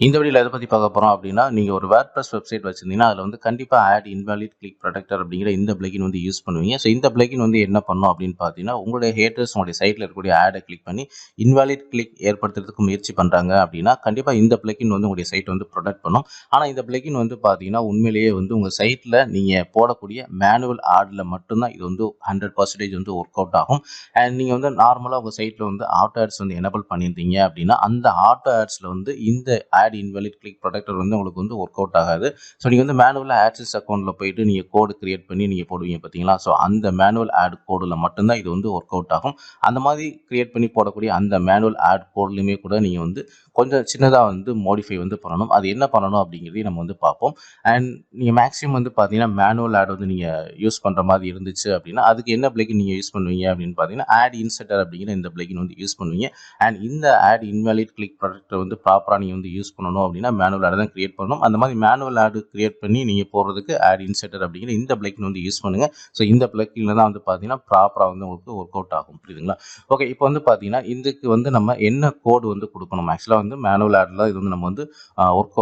இந்த வீடியோல எதை பத்தி பார்க்க போறோம் அப்படின்னா, நீங்க ஒரு வேர்ட்பிரஸ் வெப்சைட் வச்சிருந்தீங்கன்னா, அதுல வந்து கண்டிப்பா ஆட் இன்வாலிட் கிளிக் ப்ரொடெக்டர் அப்படிங்கிற இந்த பிளகின் வந்து யூஸ் பண்ணுவீங்க. ஸோ இந்த பிளகின் வந்து என்ன பண்ணும் அப்படின்னு பார்த்தீங்கன்னா, உங்களுடைய ஹேட்டர்ஸ் உங்களுடைய சைட்ல இருக்கக்கூடிய ஆடை கிளிக் பண்ணி இன்வாலிட் கிளிக் ஏற்படுத்துறதுக்கு முயற்சி பண்றாங்க அப்படின்னா, கண்டிப்பா இந்த பிளகின் வந்து உங்களுடைய சைட் வந்து ப்ரொடெக்ட் பண்ணும். ஆனா இந்த பிளகின் வந்து பார்த்தீங்கன்னா, உண்மையிலேயே வந்து உங்க சைட்ல நீங்க போடக்கூடிய மேனுவல் ஆட்ல மட்டும்தான் இது வந்து 100% வந்து ஒர்க் அவுட் ஆகும். அண்ட் நீங்க வந்து நார்மலா உங்க சைட்ல வந்து ஆட்டோ ஆட்ஸ் வந்து எனேபிள் பண்ணியிருந்தீங்க அப்படின்னா, அந்த ஆட்டோ ஆட்ஸ்ல வந்து இந்த ஆட் இன்வாலிட் கிளிக் ப்ரொடெக்டர் வந்து உங்களுக்கு வந்து ஒர்க் அவுட் ஆகாது. ஸோ நீங்கள் வந்து மேனுவலாக ஆட்சன்ஸ் அக்கௌண்ட்டில் போயிட்டு நீங்கள் கோடு கிரியேட் பண்ணி நீங்கள் போடுவீங்க பார்த்தீங்களா? ஸோ அந்த மேனுவல் ஆட் கோடில் மட்டும்தான் இது வந்து ஒர்க் அவுட் ஆகும். அந்த மாதிரி கிரியேட் பண்ணி போடக்கூடிய அந்த மேனுவல் ஆட் கோட்லையுமே கூட நீங்கள் வந்து கொஞ்சம் சின்னதாக வந்து மோடிஃபை வந்து பண்ணணும். அது என்ன பண்ணணும் அப்படிங்கிறதையும் நம்ம வந்து பார்ப்போம். அண்ட் நீங்கள் மேக்ஸிமம் வந்து பார்த்தீங்கன்னா மேனுவல் ஆட் வந்து நீங்கள் யூஸ் பண்ணுற மாதிரி இருந்துச்சு அப்படின்னா, அதுக்கு என்ன பிளகின் நீங்கள் யூஸ் பண்ணுவீங்க அப்படின்னு பார்த்தீங்கன்னா, ஆட் இன்செட்டர் அப்படிங்கிற இந்த பிளகின் வந்து யூஸ் பண்ணுவீங்க. அண்ட் இந்த ஆட் இன்வாலிட் கிளிக் ப்ரொடெக்டர் வந்து ப்ராப்பராக நீங்கள் வந்து யூஸ் பண்ணணும் அப்படின்னா மேனுவல் ஆட் தான் கிரியேட் பண்ணணும். அந்த மாதிரி மேனுவல் ஆட் கிரியேட் பண்ணி நீங்கள் போடுறதுக்கு ஆட் இன்செட்டர் அப்படிங்கிற இந்த பிளகின் வந்து யூஸ் பண்ணுங்க. ஸோ இந்த பிளகின்ல தான் வந்து பார்த்தீங்கன்னா ப்ராப்பராக வந்து உங்களுக்கு ஒர்க் அவுட் ஆகும். புரியுதுங்களா? ஓகே, இப்போ வந்து பார்த்தீங்கன்னா இதுக்கு வந்து நம்ம என்ன கோடு வந்து கொடுக்கணும். ஆக்சுவலாக வந்து மேனுவல் ஆட்ல இது வந்து நம்ம வந்து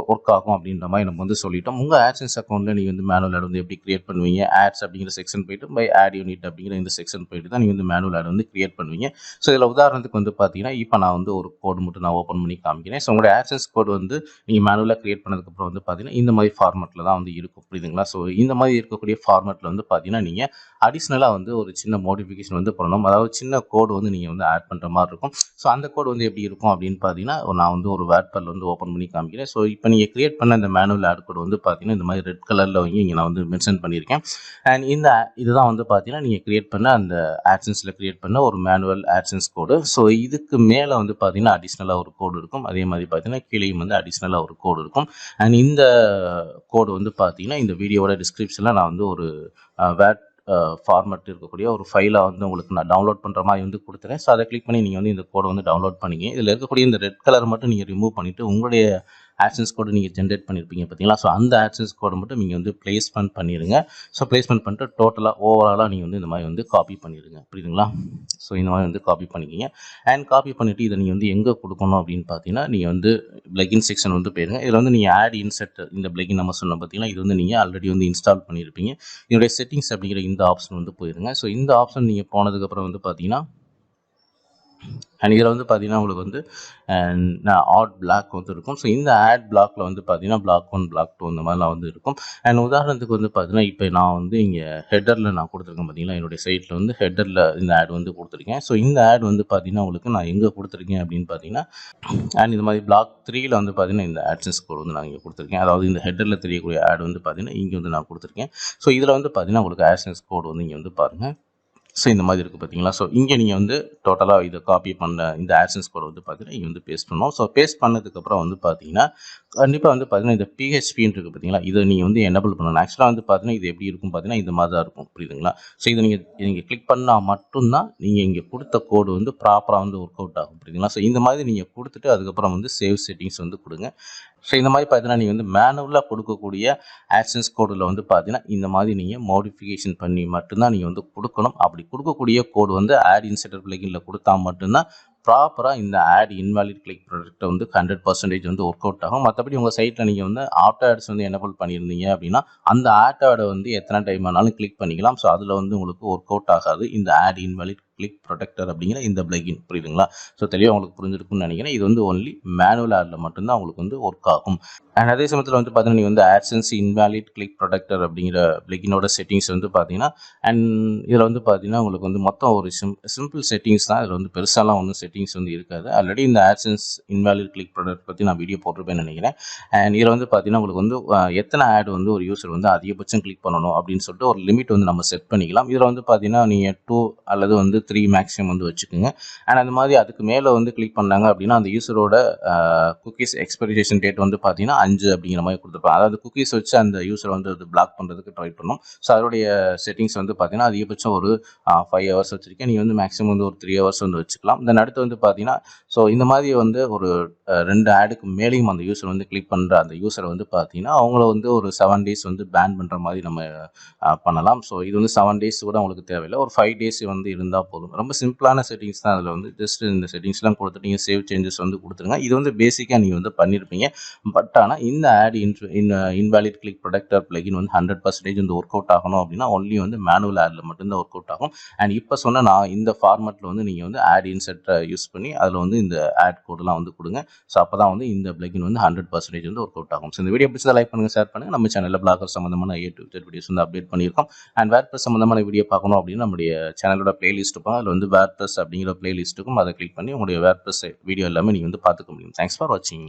ஒர்க் ஆகும் அப்படின்ற மாதிரி நம்ம வந்து சொல்லிட்டோம். உங்கள் ஆட்சன்ஸ் அக்கௌண்ட்ல நீங்கள் வந்து மேனுவல் ஆட் வந்து எப்படி கிரியேட் பண்ணுவீங்க? ஆட்ஸ் அப்படிங்கிற செக்ஷன் போயிட்டு பை ஆட் யூனிட் அப்படிங்கிற இந்த செக்ஷன் போயிட்டு தான் நீங்கள் வந்து மேனுவல் ஆட் வந்து கிரியேட் பண்ணுவீங்க. ஸோ இதில் உதாரணத்துக்கு வந்து பார்த்தீங்கன்னா, இப்போ நான் வந்து ஒரு கோடு மட்டும் நான் ஓப்பன் பண்ணி காமிக்கிறேன். ஸோ உங்களுடைய ஆட்சன்ஸ் கோடு வந்து நீங்கள் மேனுவலாக கிரியேட் பண்ணதுக்கப்புறம் வந்து பார்த்தீங்கன்னா இந்த மாதிரி ஃபார்மேட்டில் தான் வந்து இருக்கும். புரியுதுங்களா? ஸோ இந்த மாதிரி இருக்கக்கூடிய ஃபார்மேட்டில் வந்து பார்த்தீங்கன்னா நீங்கள் அடிஷ்னலாக வந்து ஒரு சின்ன மோடிஃபிகேஷன் வந்து பண்ணணும். அதாவது சின்ன கோடு வந்து நீங்கள் வந்து ஆட் பண்ணுற மாதிரி இருக்கும். ஸோ அந்த கோடு வந்து எப்படி இருக்கும் அப்படின்னு பார்த்தீங்கன்னா, நான் வந்து ஒரு வேர்ட்பேடில் வந்து ஓப்பன் பண்ணி காமிக்கிறேன். ஸோ இப்போ நீங்கள் கிரியேட் பண்ண இந்த மேனுவல் ஆட் கோடு வந்து பார்த்தீங்கன்னா இந்த மாதிரி ரெட் கலரில் வந்து இங்கே நான் வந்து மென்ஷன் பண்ணியிருக்கேன். அண்ட் இதுதான் வந்து பார்த்தீங்கன்னா நீங்கள் கிரியேட் பண்ண அந்த ஆட்சன்ஸில் கிரியேட் பண்ண ஒரு மேனுவல் ஆட்சன்ஸ் கோடு. ஸோ இதுக்கு மேலே வந்து பார்த்தீங்கன்னா அடிஷ்னலாக ஒரு கோடு இருக்கும். அதே மாதிரி பார்த்தீங்கன்னா கீழேயும் வந்து அடிஷ்னலாக ஒரு கோடு இருக்கும். அண்ட் இந்த கோடு வந்து பார்த்தீங்கன்னா இந்த வீடியோவோட டிஸ்கிரிப்ஷனில் நான் வந்து ஒரு வேர்ட் ஃபார்மேட் இருக்கக்கூடிய ஒரு ஃபைலை வந்து உங்களுக்கு நான் டவுன்லோட் பண்ணுற மாதிரி வந்து கொடுத்துறேன். ஸோ அதை கிளிக் பண்ணி நீங்கள் வந்து இந்த கோடை வந்து டவுன்லோட் பண்ணிங்க. இதில் இருக்கக்கூடிய இந்த ரெட் கலர் மட்டும் நீங்கள் ரிமூவ் பண்ணிவிட்டு உங்களுடைய ஆட்சன்ஸ் கோடு நீங்கள் ஜென்ரேட் பண்ணியிருப்பீங்க பார்த்தீங்களா? ஸோ அந்த ஆட்சன்ஸ் கோடை மட்டும் நீங்கள் வந்து பிளேஸ்மெண்ட் பண்ணிடுங்க. ஸோ பிளேஸ்மெண்ட் பண்ணிட்டு டோட்டலாக ஓவராலாக நீங்கள் வந்து இந்த மாதிரி வந்து காப்பி பண்ணிடுங்க. புரியுதுங்களா? ஸோ இந்த மாதிரி வந்து காப்பி பண்ணிக்கிங்க. அண்ட் காப்பி பண்ணிவிட்டு இதை நீங்கள் வந்து எங்கே கொடுக்கணும் அப்படின்னு பார்த்தீங்கன்னா, நீங்கள் வந்து பிளகின் செக்ஷன் வந்து போயிருங்க. இதில் வந்து நீங்கள் ஆட் இன்செட் இந்த பிளகின் நம்ம சொன்ன பார்த்தீங்கன்னா, இது வந்து நீங்கள் ஆல்ரெடி வந்து இன்ஸ்டால் பண்ணியிருப்பீங்க. இதனுடைய செட்டிங்ஸ் அப்படிங்கிற இந்த ஆப்ஷன் வந்து போயிருங்க. ஸோ இந்த ஆப்ஷன் நீங்கள் போனதுக்கப்புறம் வந்து பார்த்தீங்கன்னா, அண்ட் இதில் வந்து பார்த்தீங்கன்னா உங்களுக்கு வந்து ஆட் பிளாக் வந்து இருக்கும். ஸோ இந்த ஆட் பிளாக்ல வந்து பார்த்தீங்கன்னா பிளாக் 1 பிளாக் 2 இந்த மாதிரிலாம் வந்து இருக்கும். அண்ட் உதாரணத்துக்கு வந்து பார்த்தீங்கன்னா இப்போ நான் வந்து இங்கே ஹெட்டரில் நான் கொடுத்துருக்கேன் பார்த்தீங்களா, என்னுடைய சைட்டில் வந்து ஹெட்டரில் இந்த ஆட் வந்து கொடுத்துருக்கேன். ஸோ இந்த ஆட் வந்து பார்த்தீங்கன்னா உங்களுக்கு நான் எங்கே கொடுத்துருக்கேன் அப்படின்னு பார்த்தீங்கன்னா, அண்ட் இந்த மாதிரி பிளாக் 3ல் வந்து பார்த்தீங்கன்னா இந்த ஆட்சன்ஸ் கோட் வந்து நான் இங்கே கொடுத்துருக்கேன். அதாவது இந்த ஹெட்டரில் தெரியக்கூடிய ஆட் வந்து பார்த்தீங்கன்னா இங்கே வந்து நான் கொடுத்துருக்கேன். ஸோ இதில் வந்து பார்த்தீங்கன்னா உங்களுக்கு ஆட்சன்ஸ் கோட் வந்து இங்கே வந்து பாருங்கள். ஸோ இந்த மாதிரி இருக்குது பார்த்தீங்களா? ஸோ இங்கே நீங்கள் வந்து டோட்டலாக இதை காப்பி பண்ண இந்த ஆட்சன்ஸ் கோட் வந்து பார்த்தீங்கன்னா இங்கே வந்து பேஸ்ட் பண்ணணும். ஸோ பேஸ்ட் பண்ணதுக்கப்புறம் வந்து பார்த்தீங்கன்னா கண்டிப்பாக வந்து பார்த்தீங்கன்னா இந்த பிஹெச்பின்னு இருக்குது பார்த்தீங்களா, இதை நீங்கள் வந்து எனேபிள் பண்ணணும். ஆக்சுவலாக வந்து பார்த்தீங்கன்னா இது எப்படி இருக்கும் பார்த்தீங்கன்னா இந்த மாதிரி தான் இருக்கும். புரியுதுங்களா? ஸோ இதை நீங்கள் கிளிக் பண்ணால் மட்டும்தான் நீங்கள் இங்கே கொடுத்த கோடு வந்து ப்ராப்பராக வந்து ஒர்க் அவுட் ஆகும். புரியுதுங்களா? ஸோ இந்த மாதிரி நீங்கள் கொடுத்துட்டு அதுக்கப்புறம் வந்து சேவ் செட்டிங்ஸ் வந்து கொடுங்க. ஸோ இந்த மாதிரி பார்த்தீங்கன்னா நீங்கள் வந்து மேனுவலாக கொடுக்கக்கூடிய ஆட்சன்ஸ் கோடில் வந்து பார்த்தீங்கன்னா இந்த மாதிரி நீங்கள் மாடிஃபிகேஷன் பண்ணி மட்டும்தான் நீங்கள் வந்து கொடுக்கணும். அப்படி கொடுக்கக்கூடிய கோடு வந்து ஆட் இன்செட்டர் பிளகின்ல கொடுத்தா மட்டும்தான் ப்ராப்பராக இந்த ஆட் இன்வாலிட் கிளிக் ப்ராடக்ட்டை வந்து 100% வந்து ஒர்க் அவுட் ஆகும். மற்றபடி உங்கள் சைட்டில் நீங்கள் வந்து ஆட்டோ ஆட்ஸ் வந்து எனேபிள் பண்ணியிருந்தீங்க அப்படின்னா அந்த ஆட்டோ ஆடை வந்து எத்தனை டைம் வேணாலும் கிளிக் பண்ணிக்கலாம். ஸோ அதில் வந்து உங்களுக்கு ஒர்க் அவுட் ஆகாது இந்த ஆட் இன்வாலிட் கிளிக் ப்ரொடெக்டர் அப்படிங்கிற இந்த பிளகின். புரியுதுங்களா? ஸோ தெளிவாக உங்களுக்கு புரிஞ்சிருக்குன்னு நினைக்கிறேன். இது வந்து ஒன்லி மேனுவல் ஆடில் மட்டும்தான் உங்களுக்கு வந்து ஒர்க் ஆகும். அண்ட் அதே சமயத்தில் வந்து பார்த்தீங்கன்னா நீங்கள் வந்து ஆட்சன்ஸ் இன்வாலிட் கிளிக் ப்ரொடெக்டர் அப்படிங்கிற பிளகினோட செட்டிங்ஸ் வந்து பார்த்தீங்கன்னா, அண்ட் இதில் வந்து பார்த்தீங்கன்னா உங்களுக்கு வந்து மொத்தம் ஒரு சிம்பிள் செட்டிங்ஸ் தான். இதில் வந்து பெருசாலாம் ஒன்றும் செட்டிங்ஸ் வந்து இருக்காது. ஆல்ரெடி இந்த ஆட்சன்ஸ் இன்வாலிட் கிளிக் ப்ரொடெக்ட் பற்றி நான் வீடியோ போட்டிருப்பேன்னு நினைக்கிறேன். அண்ட் இதில் வந்து பார்த்தீங்கன்னா உங்களுக்கு வந்து எத்தனை ஆட் வந்து ஒரு யூசர் வந்து அதிகபட்சம் கிளிக் பண்ணணும் அப்படின்னு சொல்லிட்டு ஒரு லிமிட் வந்து நம்ம செட் பண்ணிக்கலாம். இதில் வந்து பார்த்தீங்கன்னா நீங்கள் 2 அல்லது வந்து 3 மேக்ஸிமம் வந்து வச்சுக்கோங்க. அண்ட் அந்த மாதிரி அதுக்கு மேலே வந்து கிளிக் பண்ணாங்க அப்படின்னா அந்த யூசரோட குக்கீஸ் எக்ஸ்பைரேஷன் டேட் வந்து பார்த்தீங்கன்னா 5 அப்படிங்கிற மாதிரி கொடுத்துருப்பாங்க. அதாவது குக்கீஸ் வச்சு அந்த யூசரை வந்து அது பிளாக் பண்ணுறதுக்கு ட்ரை பண்ணும். ஸோ அதோடைய செட்டிங்ஸ் வந்து பார்த்தீங்கன்னா அதிகபட்சம் ஒரு 5 ஹவர்ஸ் வச்சுருக்கேன். நீங்கள் வந்து மேக்ஸிமம் வந்து ஒரு 3 ஹவர்ஸ் வந்து வச்சுக்கலாம். தென் அடுத்து வந்து பார்த்தீங்கன்னா ஸோ இந்த மாதிரி வந்து ஒரு 2 ஆடுக்கு மேலேயும் அந்த யூசர் வந்து கிளிக் பண்ணுற அந்த யூசரை வந்து பார்த்தீங்கன்னா அவங்கள வந்து ஒரு 7 டேஸ் வந்து பேன் பண்ணுற மாதிரி நம்ம பண்ணலாம். ஸோ இது வந்து 7 டேஸ் கூட உங்களுக்கு தேவையில்லை. ஒரு 5 டேஸ் வந்து இருந்தால் போதும். போதும். ரொம்ப சிம்பிளான செட்டிங்ஸ் தான் அதில் வந்து. ஜஸ்ட் இந்த செட்டிங்ஸ்லாம் கொடுத்துட்டு நீங்கள் சேவ் சேஞ்சஸ் வந்து கொடுத்துருங்க. இது வந்து பேசிக்காக நீங்கள் வந்து பண்ணியிருப்பீங்க. பட் ஆனால் இந்த ad invalid click protector plugin வந்து 100% வந்து ஒர்க் அவுட் ஆகணும் அப்படின்னா ஒன்லி வந்து மேனுவல் ஆடில் மட்டும்தான் ஒர்க் அவுட் ஆகும். அண்ட் இப்போ சொன்ன நான் இந்த ஃபார்மேட்டில் வந்து நீங்கள் வந்து ஆட் இன்செர்ட்டை யூஸ் பண்ணி அதில் வந்து இந்த ஆட் கோடெலாம் வந்து கொடுங்க. ஸோ அப்போ தான் வந்து இந்த பிளகின் வந்து 100% வந்து ஒர்க் அவுட் ஆகும். ஸோ இந்த வீடியோ பிடிச்சதை லைக் பண்ணுங்கள், ஷேர் பண்ணுங்கள். நம்ம சேனலில் பிளாகர் சம்மந்தமான A to Z வீடியோஸ் வந்து அப்டேட் பண்ணியிருக்கோம். அண்ட் வேர்ட்பிரஸ் சம்மந்தமான வீடியோ பார்க்கணும் அப்படின்னு நம்முடைய சேனலோட பிளேலிஸ்ட் இருக்கும். அதில் வந்து வேர்ட்பிரஸ் அப்படிங்கிற பிளேலிஸ்ட்டுக்கும் அதை கிளிக் பண்ணி உங்களுடைய வேர்ட்பிரஸ் வீடியோ எல்லாமே நீங்கள் வந்து பார்த்துக்க முடியும். தேங்க்ஸ் ஃபார் வாட்சிங்.